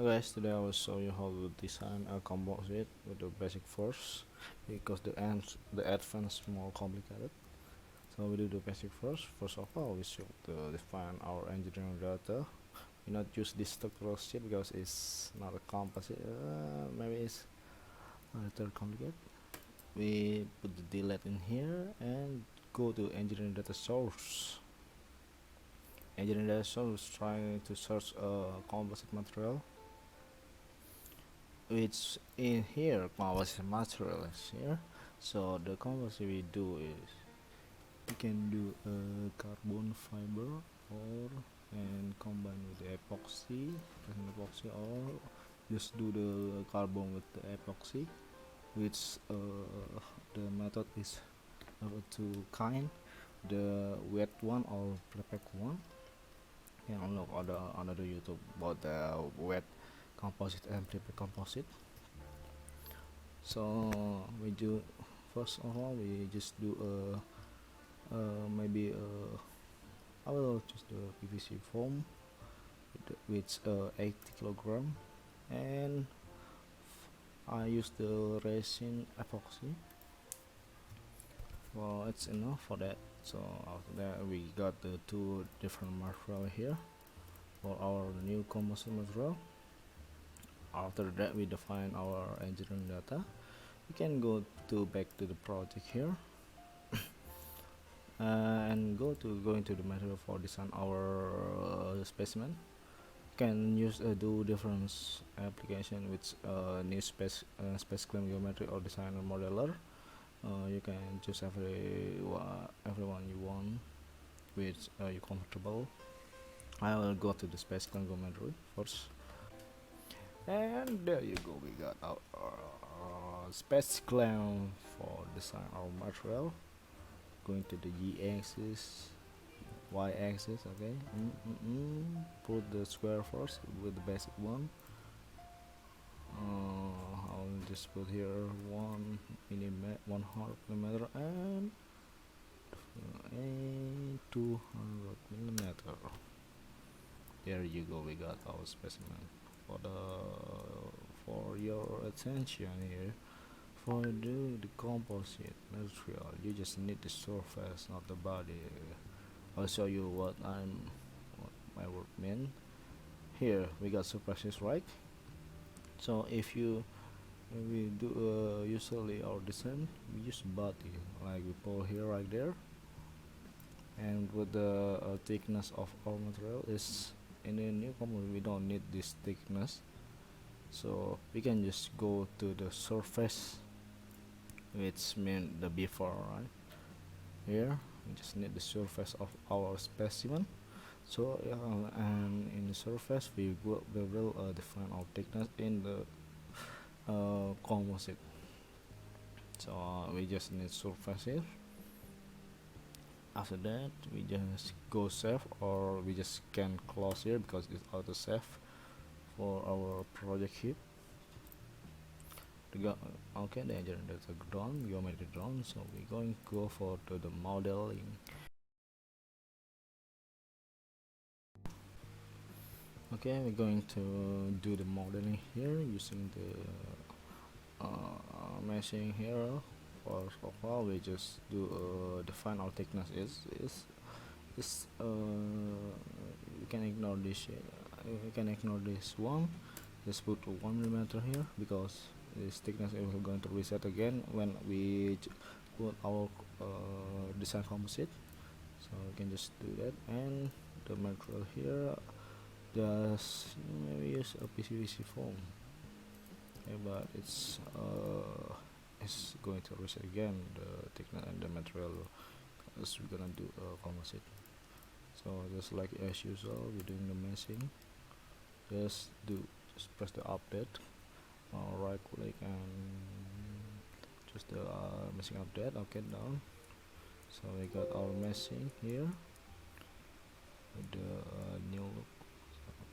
Hi guys, today I will show you how to design a composite with the basic first, because the advanced more complicated. So we do the basic first. First of all, we should define our engineering data. We not use this structural sheet because it's not a composite. Maybe it's a little complicated. We put the delete in here and go to engineering data source. Engineering data source trying to search a composite material, which in here composite material is here. So the composite we do is we can do a carbon fiber or and combine with the epoxy, or just do the carbon with the epoxy, which the method is two kind, the wet one or prepack one. You can look on the YouTube about the wet composite and prepack composite. So we do, first of all, we just do maybe I will choose the PVC foam with 80 kilogram, and I use the resin epoxy. Well, it's enough for that. So after that, we got the two different material here for our new composite material. After that, we define our engineering data. We can go back to the project here and go into the material for design our specimen. Can use do different application with new space claim geometry or designer modeler. You can choose everyone you want, which you comfortable. I will go to the space claim geometry first, and there you go. We got our space claim for design our material. Going to the y-axis, y-axis. Okay, put the square first with the basic one. I'll just put here 1 100 millimeter and 200 millimeter. There you go. We got our specimen. For your attention here, for the composite material, you just need the surface, not the body. I'll show you what my work mean. Here we got surfaces, right? So if we do usually our design, we use body, like we pull here right there, and with the thickness of our material is in a new composite, we don't need this thickness, so we can just go to the surface, which means the before, right? Here we just need the surface of our specimen. So and in the surface we will define our thickness in the composite. So we just need surface here. After that, we just go save, or we just can close here because it's auto save for our project here. Okay, the engineering data done, geometry done. So we're going to go for the modeling. Okay, we're going to do the modeling here using the meshing here. First of all, we just do define our thickness is you can ignore this. You can ignore this one. Just put 1 millimeter here because this thickness is going to reset again when we put our design composite. So we can just do that, and the material here just maybe use a PVC foam. Okay, but it's going to reset again the thickness and the material, as we're gonna do a composite. So just like as usual, we're doing the meshing. Just press the update, right click and just the meshing update. Okay, done. So we got our meshing here with the new look.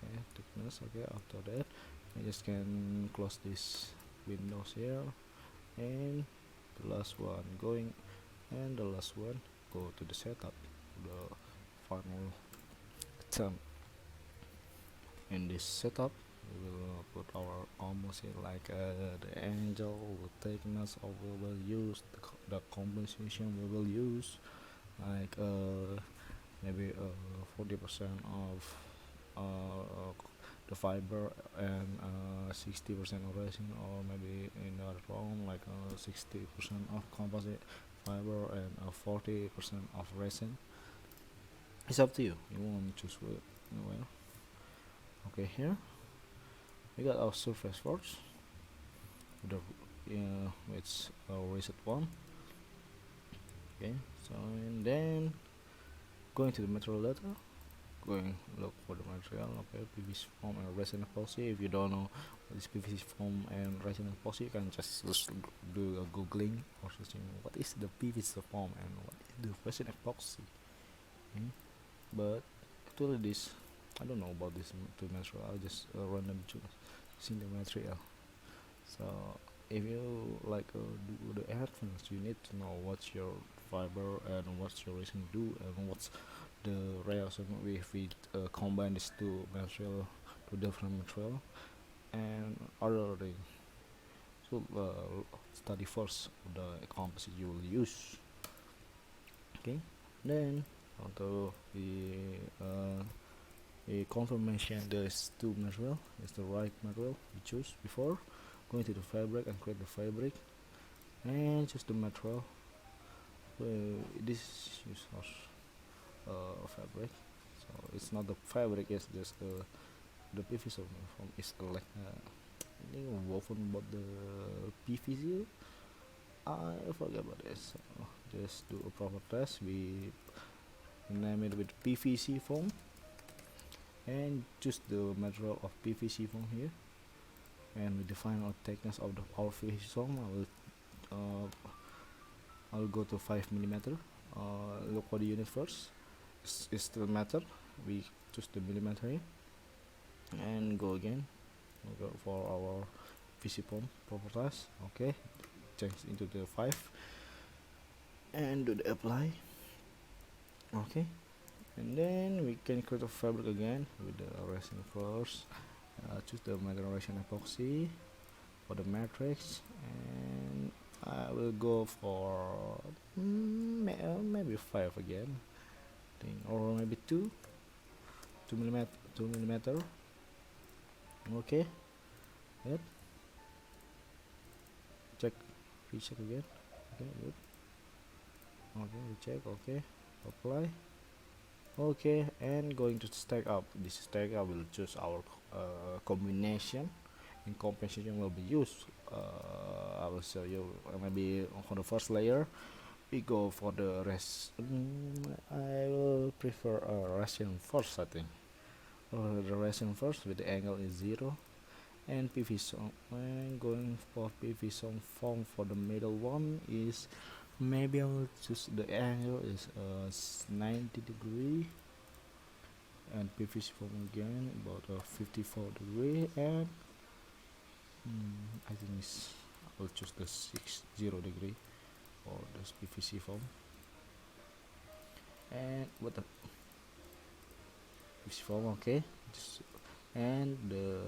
Okay, thickness. Okay, after that I just can close this windows here, and the last one going, and the last one go to the setup, the final attempt. In this setup we will put our composite like the angle, the thickness of we will use, the composition we will use, like maybe 40% of the fiber and 60% of resin, or maybe in the other wrong, like 60% of composite fiber and 40% of resin. It's up to you. You want to choose well. Okay, here we got our surface first. The it's reset one. Okay, so and then going to the material data, going look for the material. Okay, PVC foam and resin epoxy. If you don't know what is PVC foam and resin epoxy, you can just do a googling or searching what is the PVC foam and what is the resin epoxy. But actually this, I don't know about this two material. I'll just random choosing the material. So if you like do the advance, you need to know what's your fiber and what's your resin do and what's the reaction if we combine these two material to different material and other thing. So study first the composite you will use. Okay, then after the confirmation this two material is the right material we choose before going to the fabric and create the fabric and choose the material. This is fabric, so it's not the fabric, it's just the PVC from is like woven about the PVC. I forget about this, so just do a proper test. We name it with PVC foam and choose the material of PVC foam here, and we define our thickness of our PVC foam. I'll go to 5 mm. Look for the unit first. It's still matter. We choose the millimeter here and go again. We'll go for our PVC foam properties. Okay, change into the 5 and do the apply. Okay, and then we can create a fabric again with the resin first. Choose the material resin epoxy for the matrix, and I will go for maybe 5 again, or maybe 2 millimeter. Okay, good. Check, recheck again. Okay, good. Okay, recheck. Okay, apply. Okay, and going to stack up. This stack up will choose our combination, and compensation will be used. I will show you. Maybe on the first layer we go for the rest. I will prefer resin first, I think. The resin first with the angle is 0, and PVC. I'm going for PVC foam for the middle one is, maybe I will choose the angle is 90 degree, and PVC foam again about 54 degree, and I think I will choose the 60 degree for this PVC foam. And what the PVC foam, okay, and the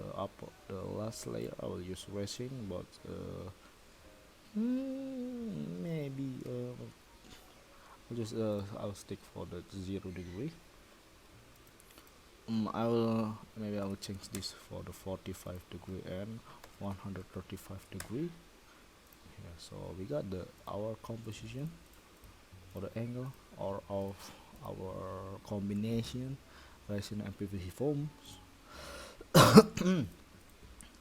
last layer I will use resin, but maybe I'll stick for the 0 degree. I will change this for the 45 degree and 135 degree. Yeah, so we got our composition for the angle or of our combination resin and PVC foams.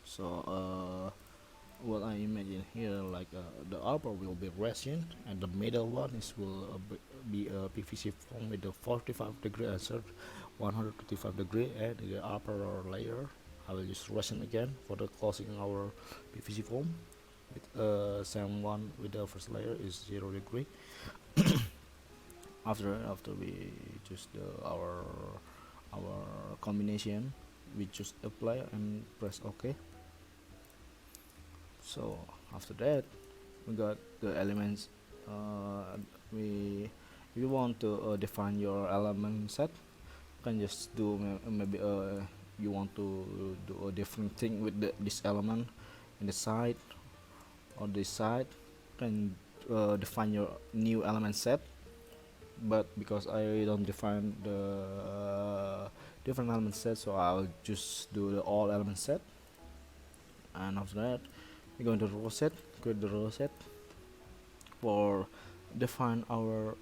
So what I imagine here, like the upper will be resin and the middle one will be PVC foam with the 45 degree and 135 degree, and the upper layer I will use resin again for the closing our PVC foam with same one with the first layer is 0 degree. after we choose our combination, we just apply and press OK. So after that we got the elements. If you want to define your element set, you can just do maybe you want to do a different thing with this element in the side or this side, then define your new element set. But because I don't define the different element set, so I'll just do the all element set. And after that, we're going to row set, create the row set for define our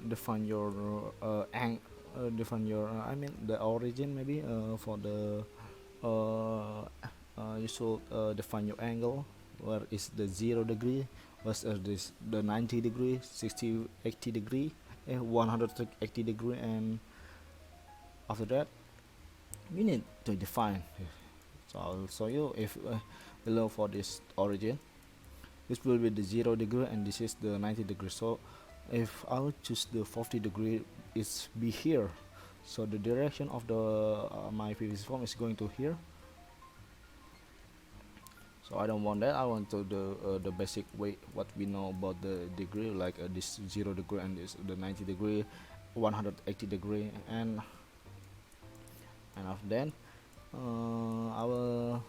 define your define your I mean the origin, maybe for the you should define your angle, where is the 0 degree, where's this the 90 degree, 60, 80 degree, 180 degree. And after that you need to define. So I'll show you if below for this origin, this will be the 0 degree and this is the 90 degree. So if I'll choose the 40 degree, it's be here, so the direction of the my PVC form is going to here. So I don't want that. I want to the basic way what we know about the degree, like this 0 degree and this the 90 degree, 180 degree. And after then I will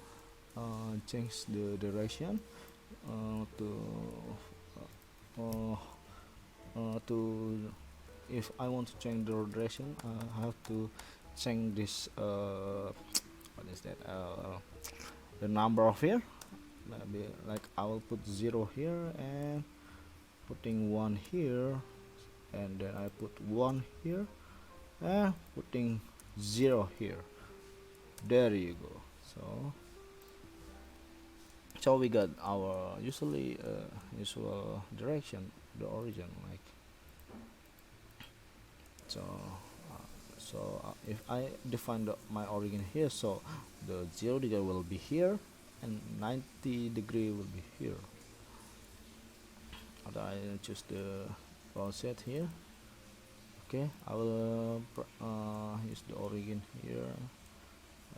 change the direction to if I want to change the direction, I have to change this what is that, the number of here. Maybe like I will put 0 here and putting 1 here, and then I put 1 here and putting 0 here. There you go. So we got our usual direction, the origin, like so. If I define my origin here, so the 0 degree will be here and 90 degree will be here. After I choose the row set here, okay, I will use the origin here.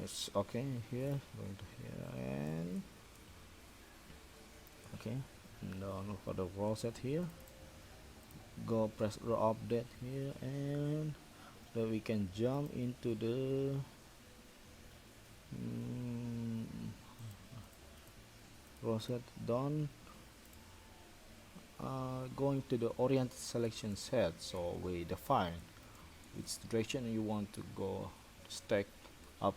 It's okay here, going to here, and okay, now look for the row set here, go press row update here, and then we can jump into the row set done. Going to the Orient Selection set, so we define which direction you want to go stack up.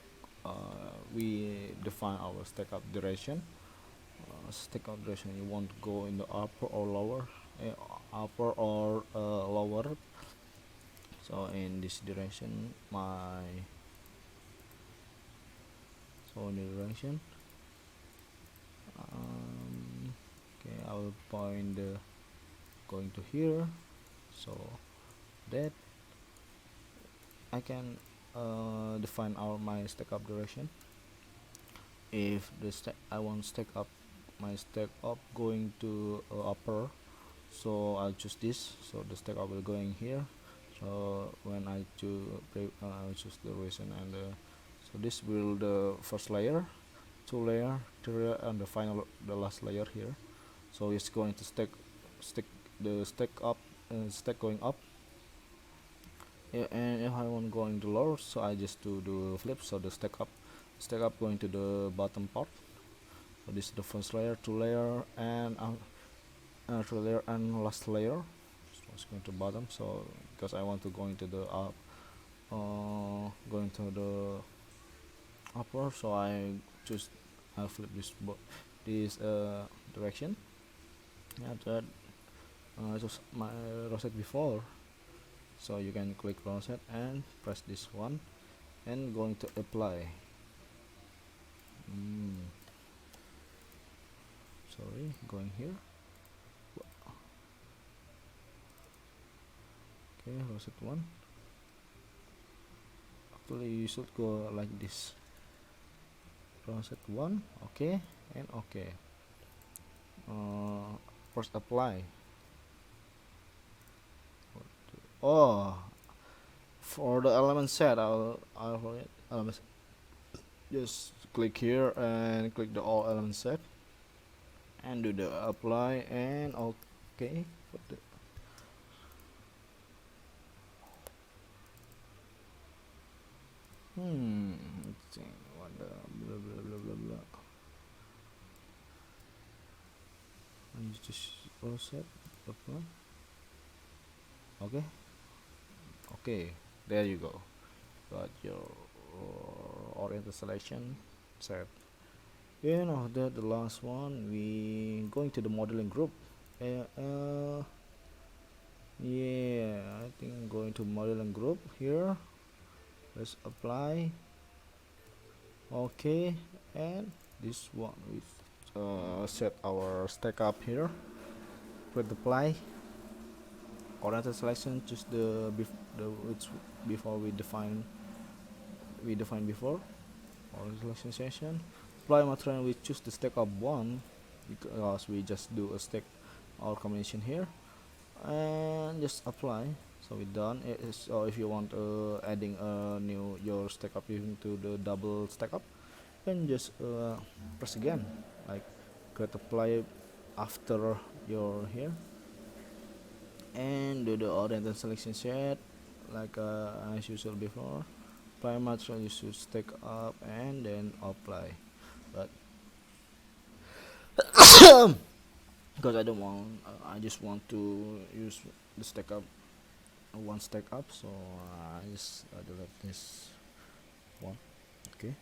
We define our stack up direction. Stack up direction you want to go in the upper or lower, lower. So in this direction, in the direction, okay, I will point the going to here, so that I can define my stack up direction. If I want stack up my stack up going to upper, so I'll choose this, so the stack up will going here. So when I choose the reason, and so this will the first layer, 2 layer, 3 layer, and the last layer here. So it's going to stack up, stack going up. Yeah, and if I want going to lower, so I just do the flip, so the stack up going to the bottom part. So this is the first layer, 2 layer, and 3 layer, and last layer. So it's going to bottom. So because I want to go into the going to the upper, so I flip this direction. After that, just my rosette before, so you can click rosette and press this one and going to apply. Sorry, going here. Okay, rosette 1. Actually you should go like this, rosette 1, okay, and okay. First apply. Oh, for the element set, I'll element, just click here and click the all element set and do the apply and okay. let's see what the blah blah blah blah blah. And just set apply. Okay, okay, there you go. Got your Orient Selection set. You know that the last one we going to the modeling group. Uh, uh, yeah, I think I'm going to modeling group here. Let's apply. Okay, and this one we set our stack up here. Click apply. Oriented selection. Choose the which before we define before. Oriented selection session. Apply material. We choose the stack up one because we just do a stack or combination here, and just apply. So we done. So if you want adding a new your stack up into the double stack up, then just press again, like click apply after your here, and do the oriented selection set like as usual before. Apply material, you should stack up and then apply. But because I don't want, I just want to use the stack up one stack up, so I just delete this one. Okay.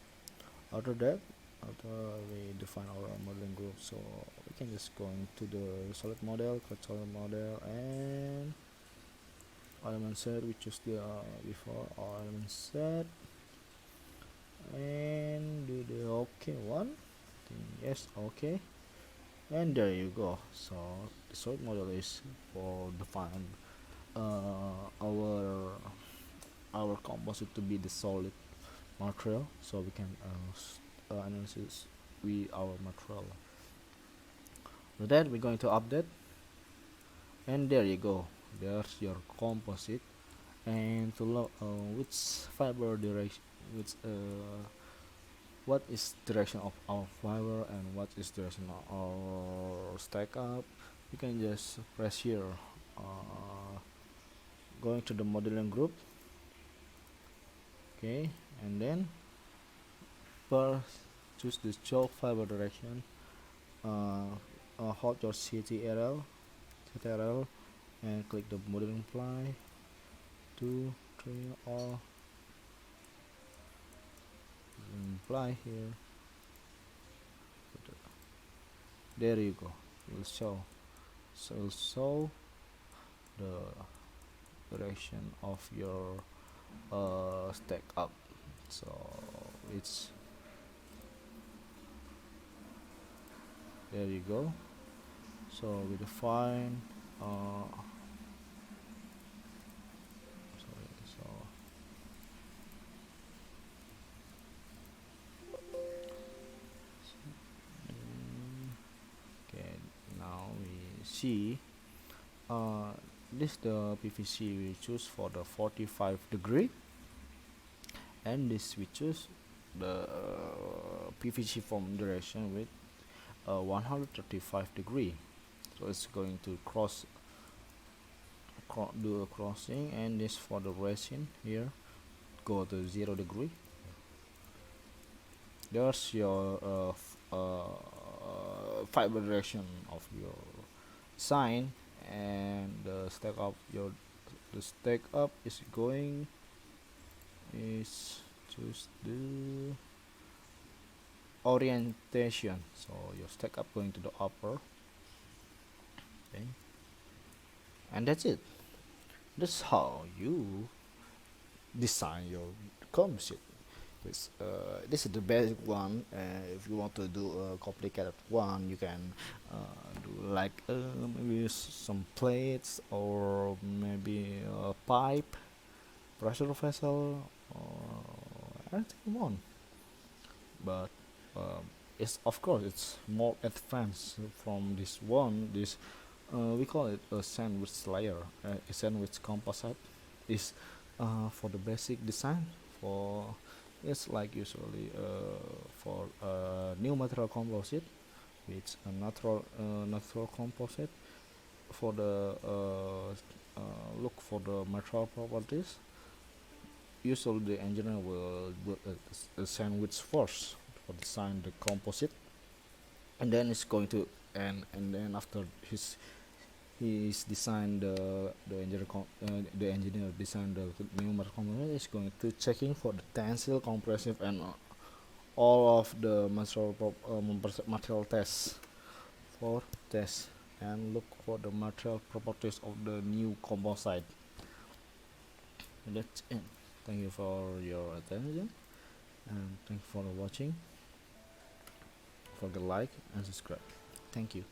After that, after we define our modeling group, so we can just go into the solid model, click solid model, and element set. We choose the before element set, and do the OK one. Yes, OK, and there you go. So the solid model is for define our composite to be the solid material, so we can analysis we our material. With that, we're going to update, and there you go. There's your composite. And to look which fiber direction, which what is direction of our fiber and what is direction of our stack up, you can just press here, going to the modeling group. Okay, and then first choose the show fiber direction, hold your CTRL and click the modeling apply 2 3 or apply here. There you go. It will show, so it will show the direction of your stack up. So it's there you go. So we define sorry, so okay, now we see this the PVC we choose for the 45 degree, and this we choose the PVC form direction with 135 degree. So it's going to do a crossing, and this for the resin here go to 0 degree. There's your fiber direction of your sign, and the stack up is going is choose the orientation, so your stack up going to the upper. Okay, and that's it. That's how you design your composite. This is the basic one. If you want to do a complicated one, you can do like maybe some plates, or maybe a pipe, pressure vessel, or anything you want. But it's of course it's more advanced from this one. This we call it a sandwich layer. A sandwich composite is for the basic design. For it's like usually for new material composite, which a natural composite. For the look for the material properties, usually the engineer will build a sandwich first for design the composite, and then it's going to and then after he's designed the engineer designed the numerical component is going to checking for the tensile, compressive, and all of the material tests for test and look for the material properties of the new composite. That's it. Thank you for your attention and thank you for watching. Forget like and subscribe. Thank you.